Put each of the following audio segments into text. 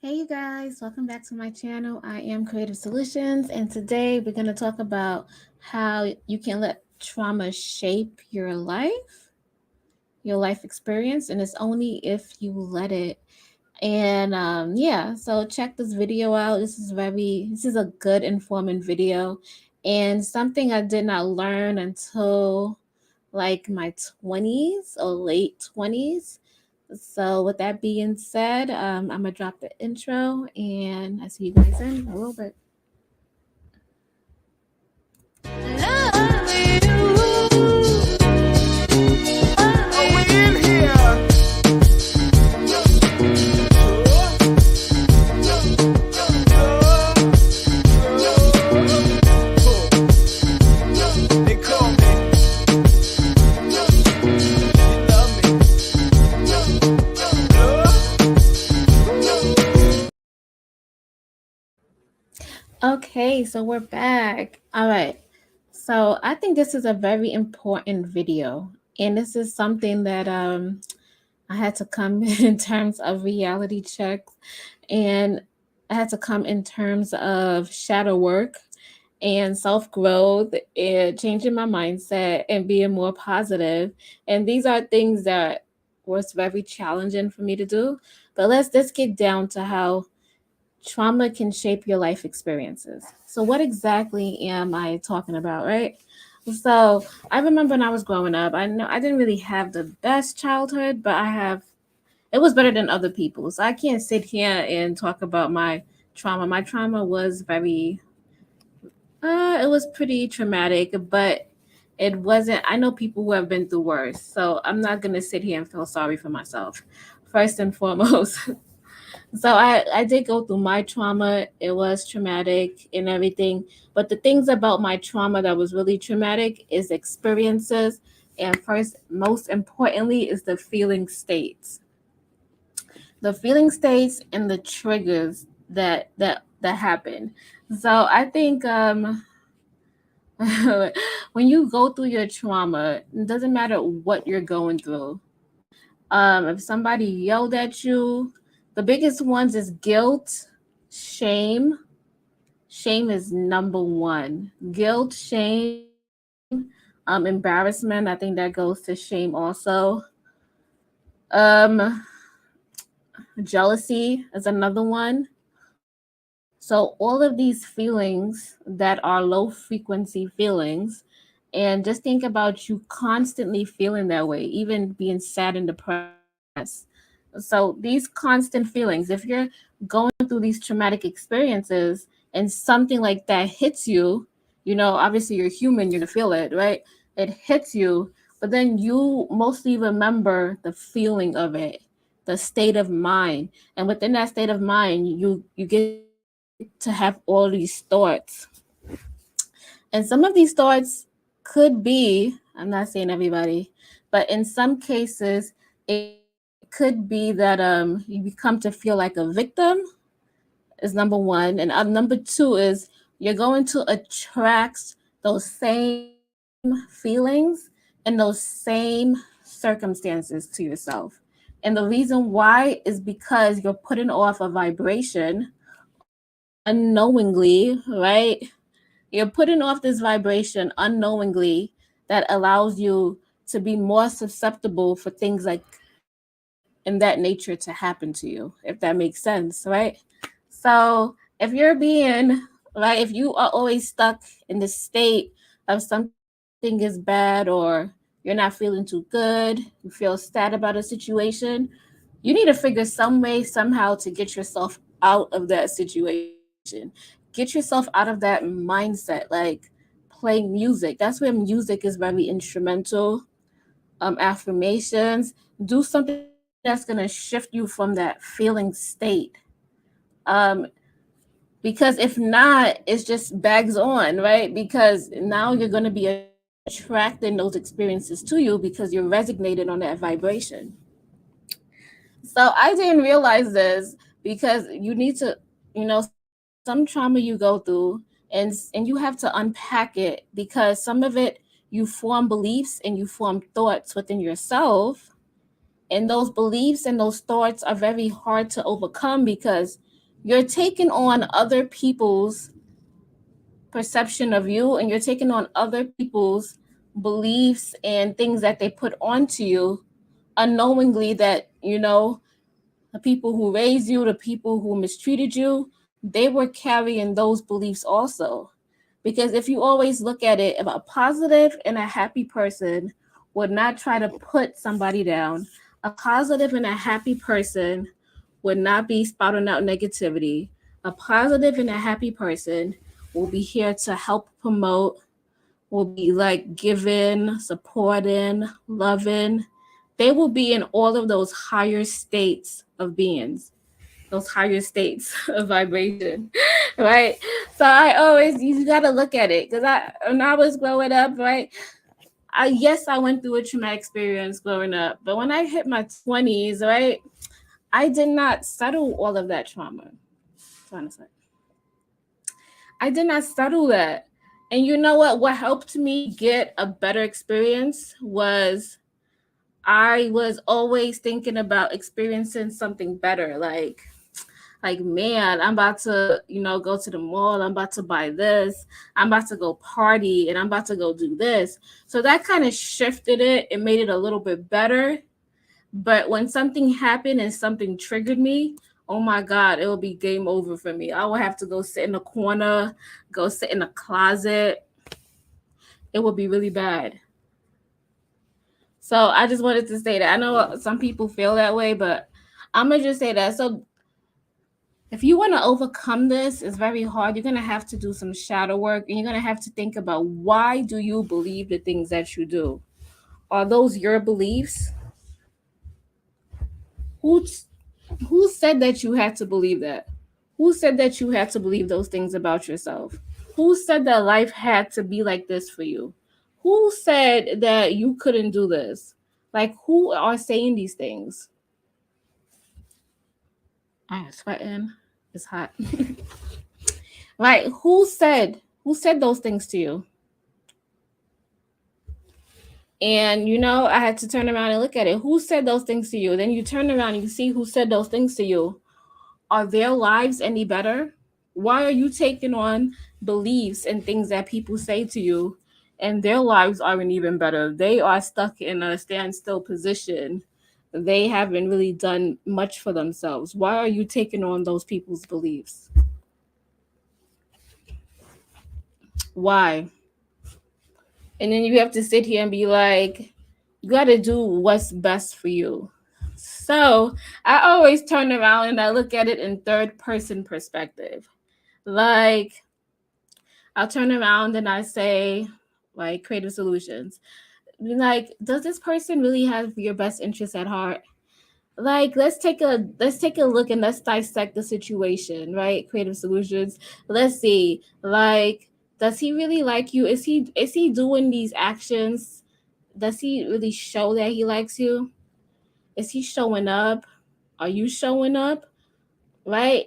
Hey you guys, welcome back to my channel. I am Creative Solutions, and today we're going to talk about how you can let trauma shape your life experience, and it's only if you let it. And yeah, so check this video out. This is a good informative video, and something I did not learn until like my 20s or late 20s. So with that being said, I'm gonna drop the intro and I see you guys in a little bit. Okay, so we're back. All right. So I think this is a very important video, and this is something that I had to come in terms of reality checks, and I had to come in terms of shadow work and self growth and changing my mindset and being more positive. And these are things that was very challenging for me to do. But let's just get down to how trauma can shape your life experiences. So, what exactly am I talking about, right? So, I remember when I was growing up, I know I didn't really have the best childhood, but it was better than other people's. I can't sit here and talk about my trauma. My trauma was it was pretty traumatic, but it wasn't. I know people who have been through worse, so I'm not gonna sit here and feel sorry for myself. First and foremost, so I did go through my trauma. It was traumatic and everything, but the things about my trauma that was really traumatic is experiences, and first, most importantly, is the feeling states and the triggers that happen. So I think when you go through your trauma, it doesn't matter what you're going through. If somebody yelled at you, the biggest ones is guilt, shame. Shame is number one. Guilt, shame, embarrassment. I think that goes to shame also. Um, Jealousy is another one. So all of these feelings that are low frequency feelings, and just think about you constantly feeling that way, even being sad and depressed. So these constant feelings, if you're going through these traumatic experiences and something like that hits you, obviously you're human, you're gonna feel it, right? It hits you, but then you mostly remember the feeling of it, the state of mind. And within that state of mind, you get to have all these thoughts. And some of these thoughts could be, I'm not saying everybody, but in some cases, it could be that you become to feel like a victim is number one. And number two is you're going to attract those same feelings and those same circumstances to yourself. And the reason why is because you're putting off a vibration unknowingly, right? You're putting off this vibration unknowingly that allows you to be more susceptible for things like in that nature to happen to you, if that makes sense, right? So if you're being right, if you are always stuck in the state of something is bad or you're not feeling too good, you feel sad about a situation, you need to figure some way, somehow to get yourself out of that situation. Get yourself out of that mindset, like playing music. That's where music is very instrumental. Affirmations. Do something that's going to shift you from that feeling state. Um, because if not, it's just bags on, right? Because now you're going to be attracting those experiences to you because you're resonated on that vibration. So I didn't realize this because you need to, some trauma you go through, and you have to unpack it because some of it you form beliefs and you form thoughts within yourself, and those beliefs and those thoughts are very hard to overcome because You're taking on other people's perception of you, and you're taking on other people's beliefs and things that they put onto you unknowingly, that the people who raised you, the people who mistreated you, they were carrying those beliefs also. Because if you always look at it, if a positive and a happy person would not try to put somebody down, a positive and a happy person would not be spouting out negativity. A positive and a happy person will be here to help promote, will be like giving, supporting, loving. They will be in all of those higher states of beings, those higher states of vibration, right? So I always, you gotta look at it, because when I was growing up, right, I went through a traumatic experience growing up, but when I hit my 20s, right, I did not settle all of that trauma. Honestly, I did not settle that. And you know what? What helped me get a better experience was I was always thinking about experiencing something better. Like man, I'm about to, go to the mall. I'm about to buy this. I'm about to go party, and I'm about to go do this. So that kind of shifted it. It made it a little bit better. But when something happened and something triggered me, oh my God, it will be game over for me. I will have to go sit in a corner, go sit in a closet. It will be really bad. So I just wanted to say that. I know some people feel that way, but I'm going to just say that. So if you want to overcome this, it's very hard. You're going to have to do some shadow work, and you're going to have to think about, why do you believe the things that you do? Are those your beliefs? Who who said that you had to believe that? Who said that you had to believe those things about yourself? Who said that life had to be like this for you? Who said that you couldn't do this? Like, who are saying these things? I'm sweating. It's hot. Right? Who said those things to you? And I had to turn around and look at it. Who said those things to you? Then you turn around and you see who said those things to you. Are their lives any better? Why are you taking on beliefs and things that people say to you, and their lives aren't even better? They are stuck in a standstill position. They haven't really done much for themselves. Why are you taking on those people's beliefs? Why? And then you have to sit here and be like, you got to do what's best for you. So I always turn around and I look at it in third person perspective. Like, I'll turn around and I say, like, creative solutions. Like, does this person really have your best interest at heart? Like, let's take a look and let's dissect the situation, right? Creative solutions. Let's see. Like, does he really like you? Is he doing these actions? Does he really show that he likes you? Is he showing up? Are you showing up? Right?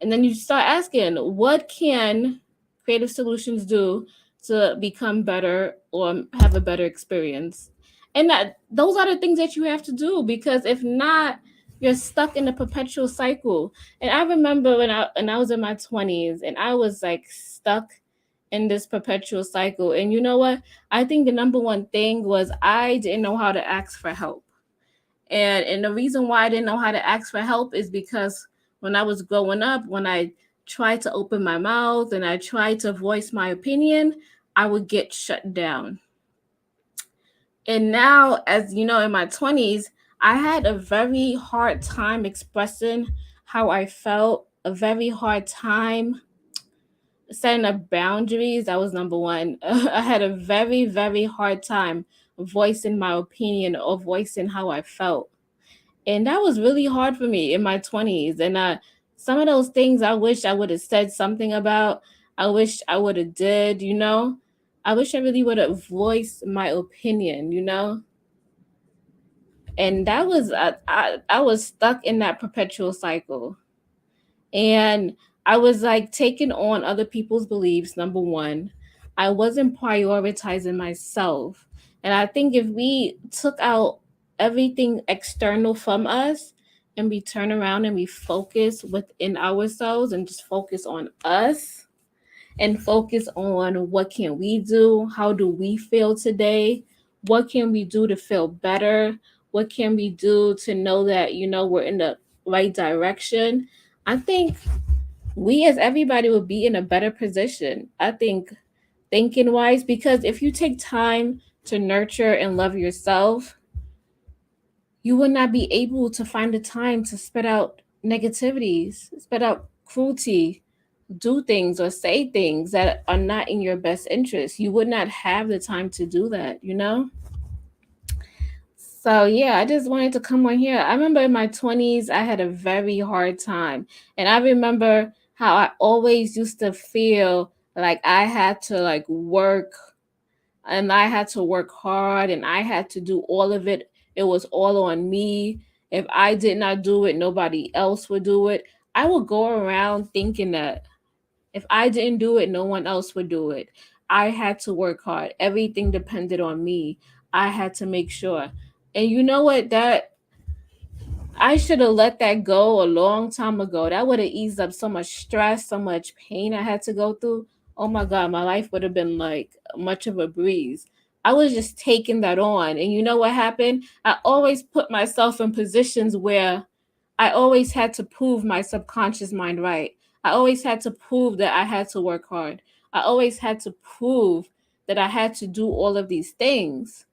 And then you start asking, what can creative solutions do to become better or have a better experience? And those are the things that you have to do, because if not, you're stuck in a perpetual cycle. And I remember when I was in my 20s and I was like stuck in this perpetual cycle. And you know what? I think the number one thing was I didn't know how to ask for help. And the reason why I didn't know how to ask for help is because when I was growing up, when I tried to open my mouth and I tried to voice my opinion, I would get shut down. And now, as you know, in my 20s, I had a very hard time expressing how I felt, a very hard time setting up boundaries. That was number one. I had a very, very hard time voicing my opinion or voicing how I felt. And that was really hard for me in my 20s. And some of those things I wish I would have said something about. I wish I would have did. I wish I really would have voiced my opinion. And that was I was stuck in that perpetual cycle. And I was like taking on other people's beliefs. Number one, I wasn't prioritizing myself. And I think if we took out everything external from us and we turn around and we focus within ourselves and just focus on us and focus on what can we do, how do we feel today, what can we do to feel better, what can we do to know that we're in the right direction. I think we as everybody would be in a better position. I think thinking wise, because if you take time to nurture and love yourself, you would not be able to find the time to spit out negativities, spit out cruelty, do things or say things that are not in your best interest. You would not have the time to do that. So yeah, I just wanted to come on here. I remember in my 20s, I had a very hard time. And I remember how I always used to feel like I had to like work and I had to work hard and I had to do all of it. It was all on me. If I did not do it, nobody else would do it. I would go around thinking that if I didn't do it, no one else would do it. I had to work hard. Everything depended on me. I had to make sure. And you know what? That I should have let that go a long time ago. That would have eased up so much stress, so much pain I had to go through. Oh my God, my life would have been like much of a breeze. I was just taking that on. And you know what happened? I always put myself in positions where I always had to prove my subconscious mind right. I always had to prove that I had to work hard. I always had to prove that I had to do all of these things.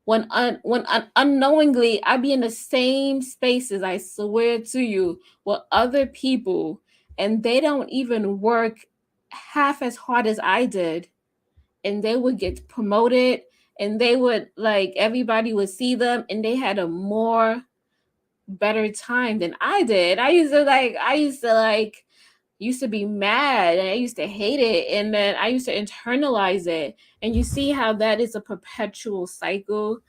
Unknowingly I be in the same spaces, I swear to you, with other people, and they don't even work half as hard as I did, and they would get promoted, and they would like everybody would see them, and they had a more better time than I did. I used to be mad and I used to hate it, and then I used to internalize it. And you see how that is a perpetual cycle.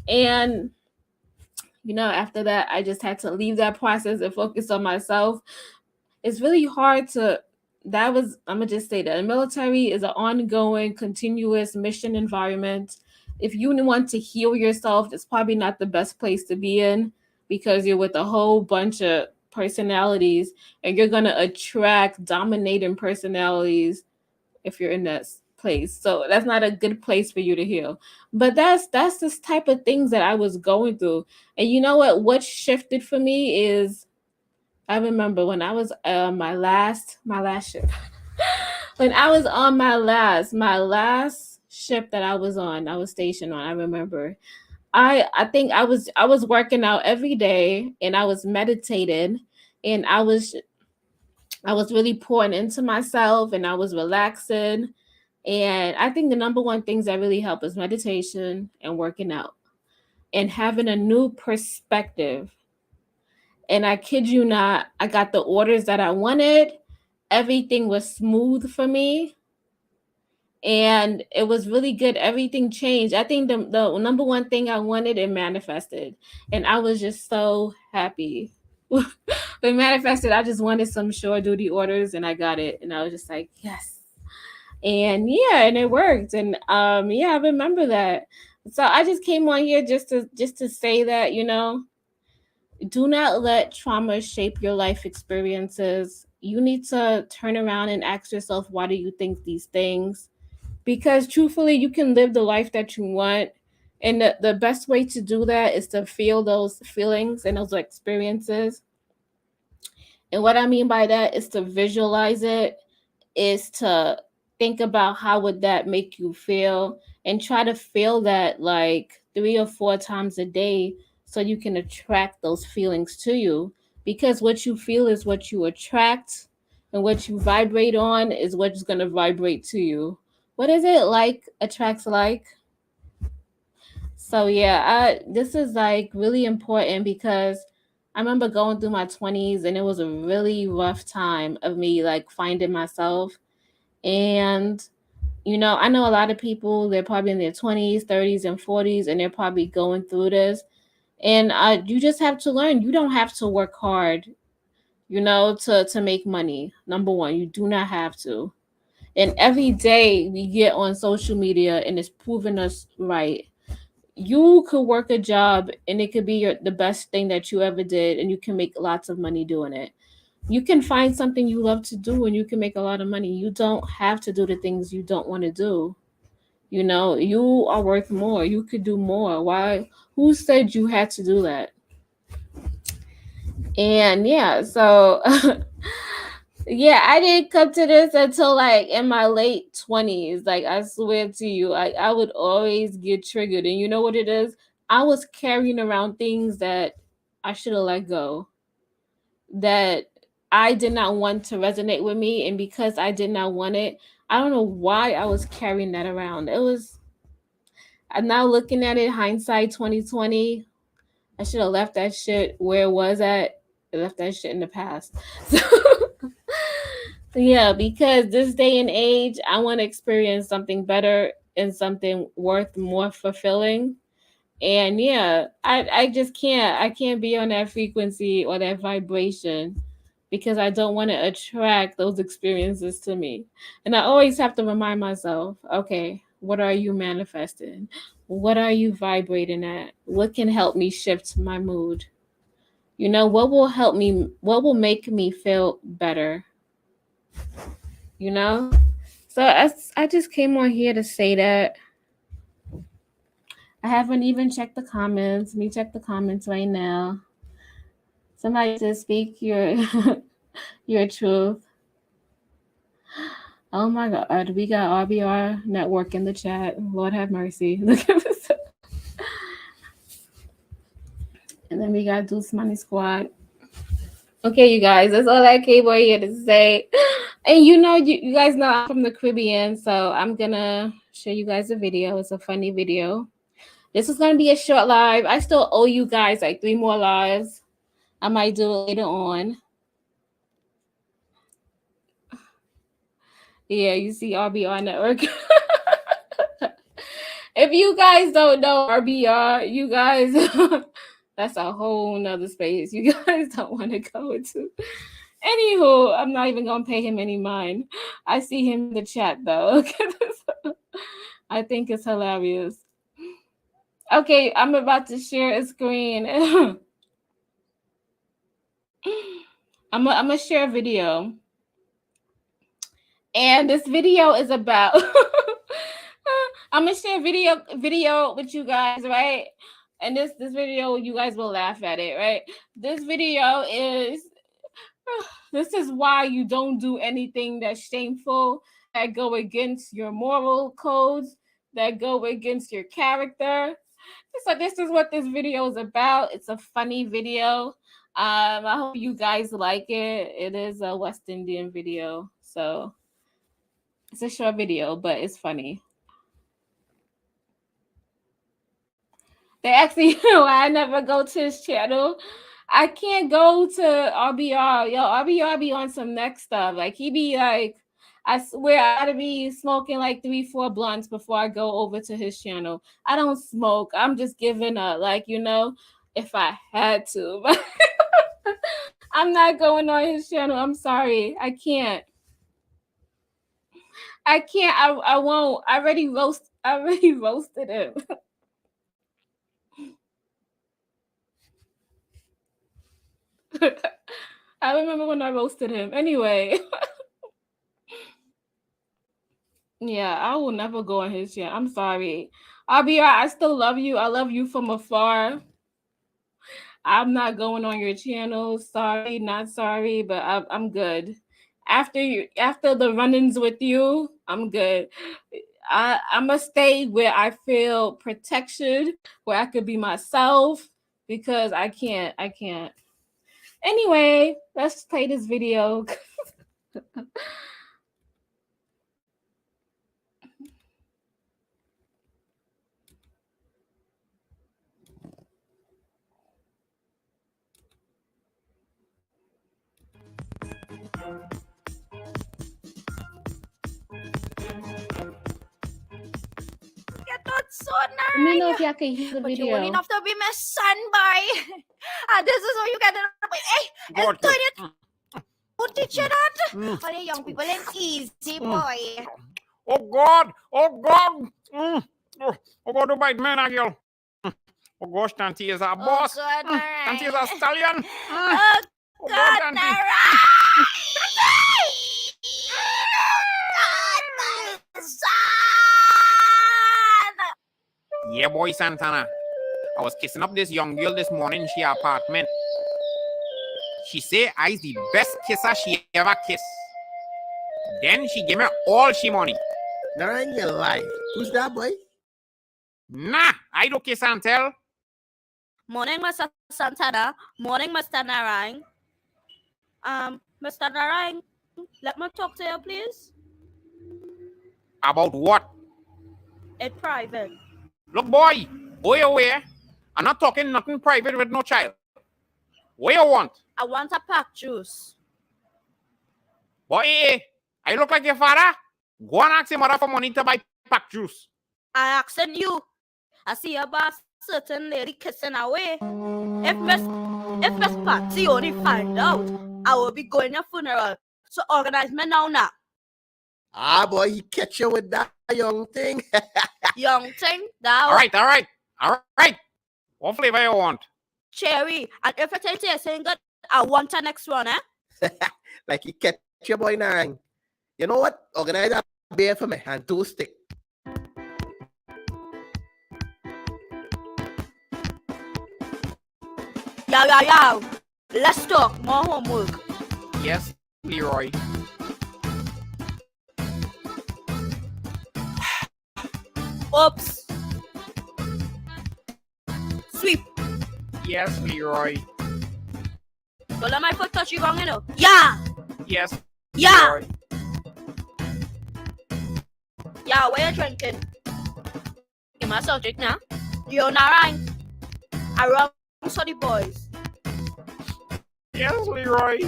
And after that, I just had to leave that process and focus on myself. It's really hard to that was I'm gonna just say that the military is an ongoing, continuous mission environment. If you want to heal yourself, it's probably not the best place to be in, because you're with a whole bunch of personalities and you're gonna attract dominating personalities if you're in that place. So that's not a good place for you to heal. But that's this type of things that I was going through. And you know what shifted for me is I remember when I was my last ship. When I was on my last ship that I was on, I was stationed on. I remember I think I was working out every day and I was meditating, and I was really pouring into myself and I was relaxing. And I think the number one things that really help is meditation and working out and having a new perspective. And I kid you not, I got the orders that I wanted. Everything was smooth for me and it was really good. Everything changed. I think the number one thing I wanted, it manifested. And I was just so happy. It manifested. I just wanted some shore duty orders and I got it. And I was just like, yes. And yeah, and it worked. And yeah, I remember that. So I just came on here just to say that, do not let trauma shape your life experiences. You need to turn around and ask yourself, why do you think these things? Because truthfully, you can live the life that you want. And the best way to do that is to feel those feelings and those experiences. And what I mean by that is to visualize it, is to think about how would that make you feel, and try to feel that like 3 or 4 times a day so you can attract those feelings to you, because what you feel is what you attract, and what you vibrate on is what's going to vibrate to you. What is it, like attracts like? So yeah, this is like really important, because I remember going through my 20s and it was a really rough time of me like finding myself. And I know a lot of people, they're probably in their 20s, 30s, and 40s, and they're probably going through this. And you just have to learn. You don't have to work hard, to make money. Number one, you do not have to. And every day we get on social media and it's proving us right. you could work a job and it could be the best thing that you ever did, and you can make lots of money doing it. You can find something you love to do and you can make a lot of money. You don't have to do the things you don't want to do. You know, you are worth more. You could do more. Why? Who said you had to do that? And yeah, so yeah, I didn't come to this until like in my late 20s. Like, I swear to you, I would always get triggered. And you know what it is? I was carrying around things that I should have let go, that I did not want to resonate with me. And because I did not want it, I don't know why I was carrying that around. I'm now looking at it, hindsight 2020. I should have left that shit where it was at. I left that shit in the past. So yeah, because this day and age, I want to experience something better and something worth more fulfilling. And yeah, I just can't be on that frequency or that vibration, because I don't want to attract those experiences to me. And I always have to remind myself, okay, what are you manifesting? What are you vibrating at? What can help me shift my mood? You know, what will help me, what will make me feel better? You know? So I just came on here to say that. I haven't even checked the comments. Let me check the comments right now. Somebody says, speak your your truth. Oh my God, we got RBR Network in the chat. Lord have mercy. Look at this. And then we got Deuce Money Squad. Okay, you guys, that's all I came on here to say. And you know, you guys know I'm from the Caribbean, so I'm gonna show you guys a video. It's a funny video. This is gonna be a short live. I still owe you guys like 3 more lives. I might do it later on. Yeah, you see RBR Network. If you guys don't know RBR, you guys, that's a whole nother space you guys don't want to go into. Anywho, I'm not even gonna pay him any mind. I see him in the chat though. I think it's hilarious. Okay, I'm about to share a screen. I'm gonna share a video, and this video is about. I'm gonna share video with you guys, right? And this video, you guys will laugh at it, right? This video is. This is why you don't do anything that's shameful, that go against your moral codes, that go against your character. So this is what this video is about. It's a funny video. I hope you guys like it. It is a West Indian video, so it's a short video, but it's funny. They actually, I never go to his channel. I can't go to RBR. Yo, RBR be on some next stuff. Like, he be like, I swear I gotta be smoking like 3-4 blunts before I go over to his channel. I don't smoke. I'm just giving up. Like, you know, if I had to. I'm not going on his channel. I'm sorry. I can't. I won't. I already roasted him. I remember when I roasted him. Anyway. Yeah, I will never go on his channel. I'm sorry. RBR, I still love you. I love you from afar. I'm not going on your channel. Sorry, not sorry, but I'm good. After the run-ins with you, I'm good. I'm gonna stay where I feel protection, where I could be myself, because I can't. Anyway, let's play this video. So Let me know if y'all can hear the but video. you won't enough to be my son, boy. This is how you get it. Hey, God, turn it. Put it that. All the young people ain't easy, boy. Oh God! Oh God! Oh God, the white man, I yell. Oh gosh, Tanti is our Oh boss. God, Tanti is Narang. our stallion. Oh Oh God, God, Tanti. Narang. God, my son. Yeah, boy, Santana. I was kissing up this young girl this morning in she apartment. She say I's the best kisser she ever kissed. Then she gave me all she money. Narang, you lie. Who's that boy? Nah, I don't kiss and tell. Morning, Mr. Santana. Morning, Mr. Narang. Mr. Narang, let me talk to you, please. About what? It's private. Look, boy, go away. I'm not talking nothing private with no child. What you want? I want a pack juice. Boy, I look like your father? Go and ask your mother for money to buy pack juice. I asking you. I see about certain lady kissing away. If Miss Patsy only find out, I will be going to funeral. So organize me now. Ah, boy, he catch you with that young thing. Young thing, that All right. What flavor you want? cherry. And if it tastes good, I want the next one, Like he catch your boy Narang. You know what? Organize a beer for me and 2 stick. Yo. Let's talk. More homework. Yes, Leroy. Oops. Sweep. Yes, Leroy. Don't let my foot touch you wrong, Yeah. Yes, Yeah. Leroy. Yeah, what you drinking? Give myself drink now. You're not right. I run for the boys. Yes, Leroy.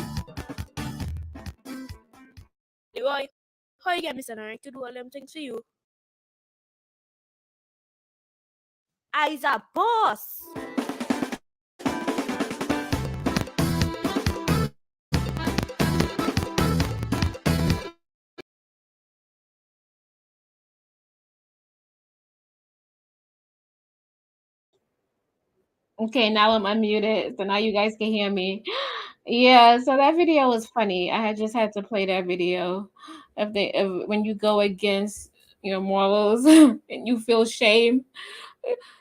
Leroy, how you get Mr. Narek to do all them things for you? I's a boss. Okay, now I'm unmuted, so now you guys can hear me. Yeah, so that video was funny. I had just had to play that video if when you go against your morals and you feel shame.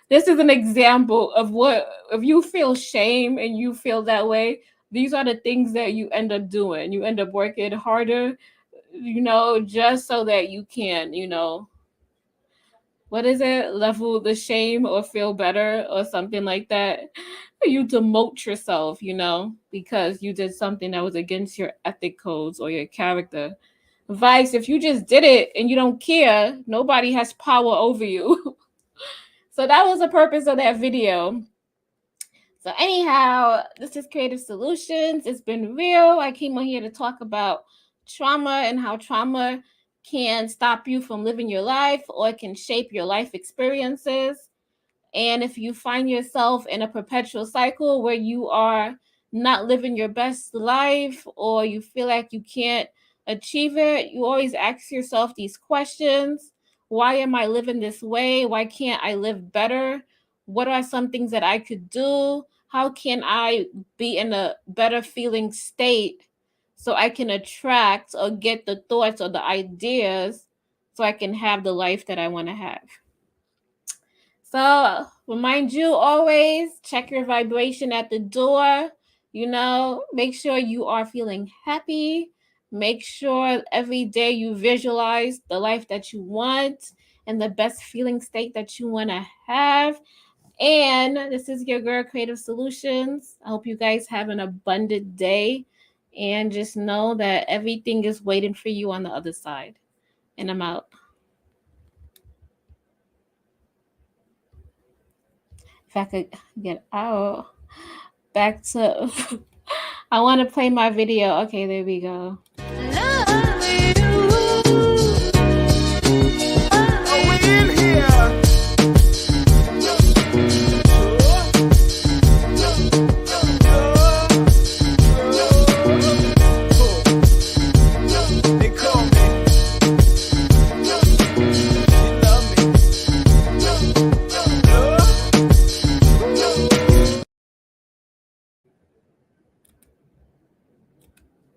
This is an example of what if you feel shame and you feel that way, these are the things that you end up doing. You end up working harder, just so that you can, what is it, level the shame or feel better or something like that. You demote yourself, because you did something that was against your ethic codes or your character. Vice, if you just did it and you don't care, nobody has power over you. So that was the purpose of that video. So anyhow, this is Creative Solutions. It's been real. I came on here to talk about trauma and how trauma can stop you from living your life or it can shape your life experiences. And if you find yourself in a perpetual cycle where you are not living your best life or you feel like you can't achieve it, you always ask yourself these questions. Why am I living this way? Why can't I live better? What are some things that I could do? How can I be in a better feeling state so I can attract or get the thoughts or the ideas so I can have the life that I want to have? So remind you always, check your vibration at the door. Make sure you are feeling happy. Make sure every day you visualize the life that you want and the best feeling state that you want to have. And this is your girl, Creative Solutions. I hope you guys have an abundant day and just know that everything is waiting for you on the other side. And I'm out. If I could get out back to I want to play my video. Okay, there we go.